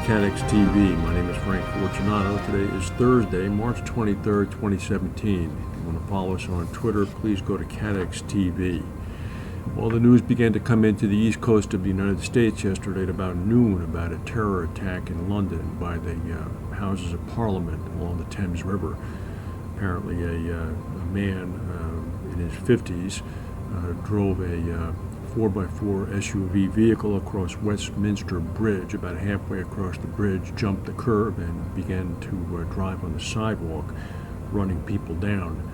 CATEX TV. My name is Frank Fortunato. Today is Thursday, March 23rd, 2017. If you want to follow us on Twitter, please go to CATEX TV. Well, the news began to come into the east coast of the United States yesterday at about noon about a terror attack in London by the Houses of Parliament along the Thames River. Apparently a man in his 50s drove a 4x4 SUV vehicle across Westminster Bridge. About halfway across the bridge, jumped the curb and began to drive on the sidewalk, running people down.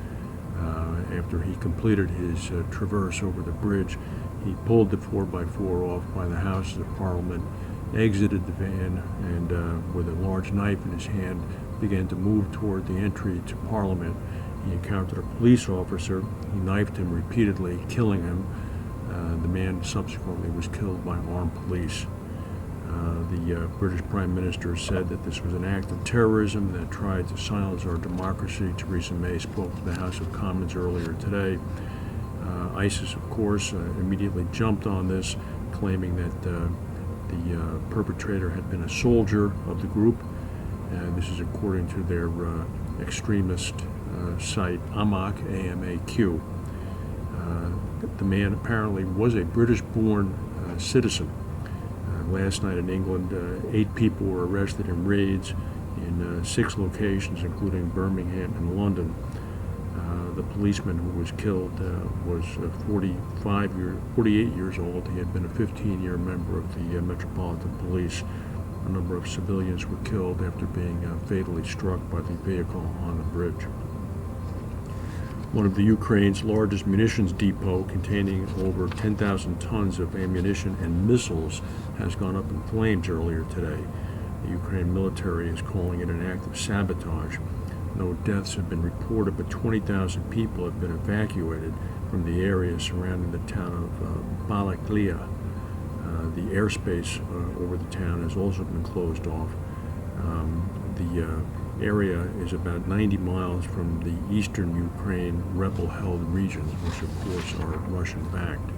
After he completed his traverse over the bridge, he pulled the 4x4 off by the Houses of Parliament, exited the van, and with a large knife in his hand began to move toward the entry to Parliament. He encountered a police officer. He knifed him repeatedly, killing him. The man subsequently was killed by armed police. The British Prime Minister said that this was an act of terrorism that tried to silence our democracy. Theresa May spoke to the House of Commons earlier today. ISIS, of course, immediately jumped on this, claiming that the perpetrator had been a soldier of the group. This is according to their extremist site, AMAQ, A-M-A-Q. The man apparently was a British-born citizen. Last night in England, 8 people were arrested in raids in 6 locations, including Birmingham and London. The policeman who was killed was 48 years old. He had been a 15-year member of the Metropolitan Police. A number of civilians were killed after being fatally struck by the vehicle on the bridge. One of the Ukraine's largest munitions depot, containing over 10,000 tons of ammunition and missiles, has gone up in flames earlier today. The Ukraine military is calling it an act of sabotage. No deaths have been reported, but 20,000 people have been evacuated from the area surrounding the town of Balaklia. The airspace over the town has also been closed off. The area is about 90 miles from the eastern Ukraine rebel-held regions, which of course are Russian-backed.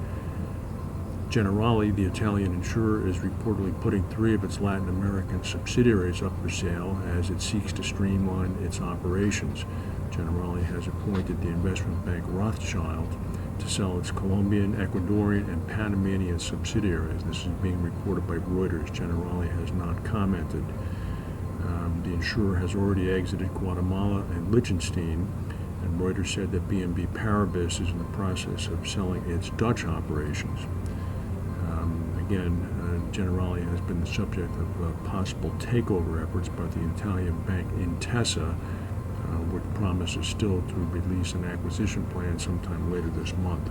Generali, the Italian insurer, is reportedly putting 3 of its Latin American subsidiaries up for sale as it seeks to streamline its operations. Generali has appointed the investment bank Rothschild to sell its Colombian, Ecuadorian, and Panamanian subsidiaries. This is being reported by Reuters. Generali has not commented. The insurer has already exited Guatemala and Liechtenstein, and Reuters said that BNP Paribas is in the process of selling its Dutch operations. Generali has been the subject of possible takeover efforts by the Italian bank Intesa, which promises still to release an acquisition plan sometime later this month.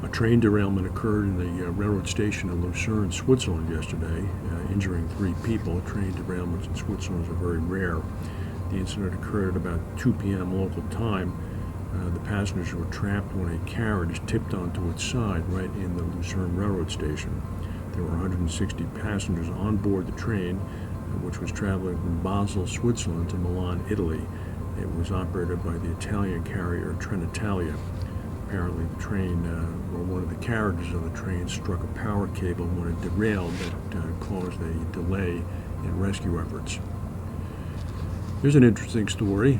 A train derailment occurred in the railroad station in Lucerne, Switzerland yesterday, injuring 3 people. Train derailments in Switzerland are very rare. The incident occurred at about 2 p.m. local time. The passengers were trapped when a carriage tipped onto its side right in the Lucerne railroad station. There were 160 passengers on board the train, which was traveling from Basel, Switzerland to Milan, Italy. It was operated by the Italian carrier Trenitalia. Apparently the train, or one of the carriages of the train, struck a power cable when it derailed that caused a delay in rescue efforts. Here's an interesting story.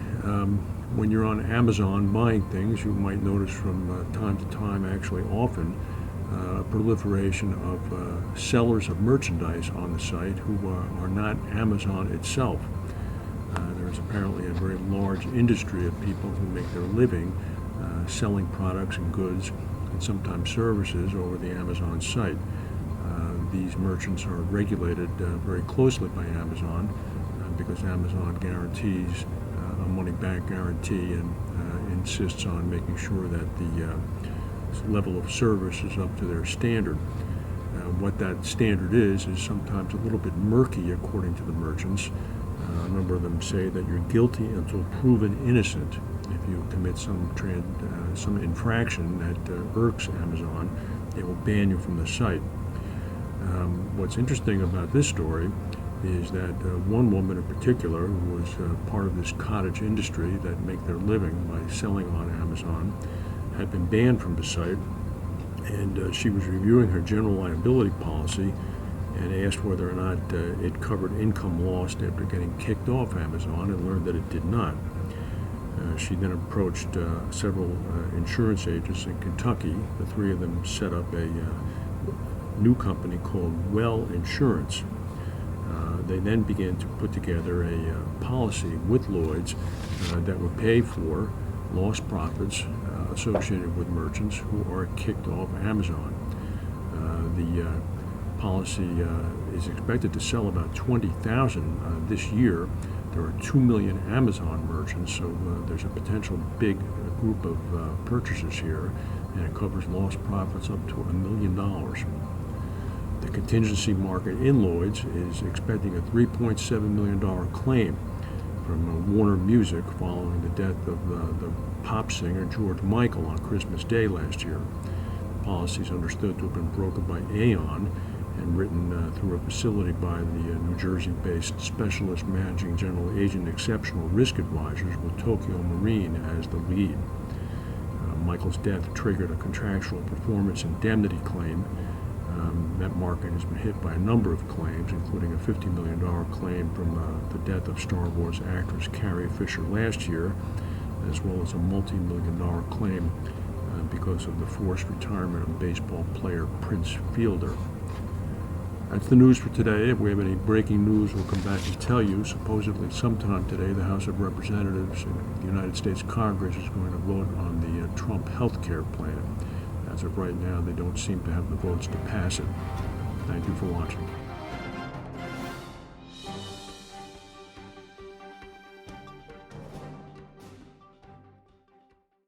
When you're on Amazon buying things, you might notice from time to time, actually often, a proliferation of sellers of merchandise on the site who are not Amazon itself. There's apparently a very large industry of people who make their living selling products and goods and sometimes services over the Amazon site. These merchants are regulated very closely by Amazon because Amazon guarantees a money-back guarantee and insists on making sure that the level of service is up to their standard. What that standard is sometimes a little bit murky according to the merchants. A number of them say that you're guilty until proven innocent. If you commit some infraction that irks Amazon, it will ban you from the site. What's interesting about this story is that one woman in particular, who was part of this cottage industry that make their living by selling on Amazon, had been banned from the site, and she was reviewing her general liability policy and asked whether or not it covered income lost after getting kicked off Amazon, and learned that it did not. She then approached several insurance agents in Kentucky. The three of them set up a new company called Insurance. They then began to put together a policy with Lloyd's that would pay for lost profits associated with merchants who are kicked off Amazon. The policy is expected to sell about 20,000 this year. There are 2 million Amazon merchants, so there's a potential big group of purchasers here, and it covers lost profits up to $1 million. The contingency market in Lloyd's is expecting a $3.7 million claim from Warner Music following the death of the pop singer George Michael on Christmas Day last year. The policy is understood to have been brokered by Aon and written through a facility by the New Jersey-based specialist managing general agent Exceptional Risk Advisors, with Tokyo Marine as the lead. Michael's death triggered a contractual performance indemnity claim. That market has been hit by a number of claims, including a $50 million claim from the death of Star Wars actress Carrie Fisher last year, as well as a multi-million-dollar claim because of the forced retirement of baseball player Prince Fielder. That's the news for today. If we have any breaking news, we'll come back and tell you. Supposedly sometime today, the House of Representatives in the United States Congress is going to vote on the Trump health care plan. As of right now, they don't seem to have the votes to pass it. Thank you for watching.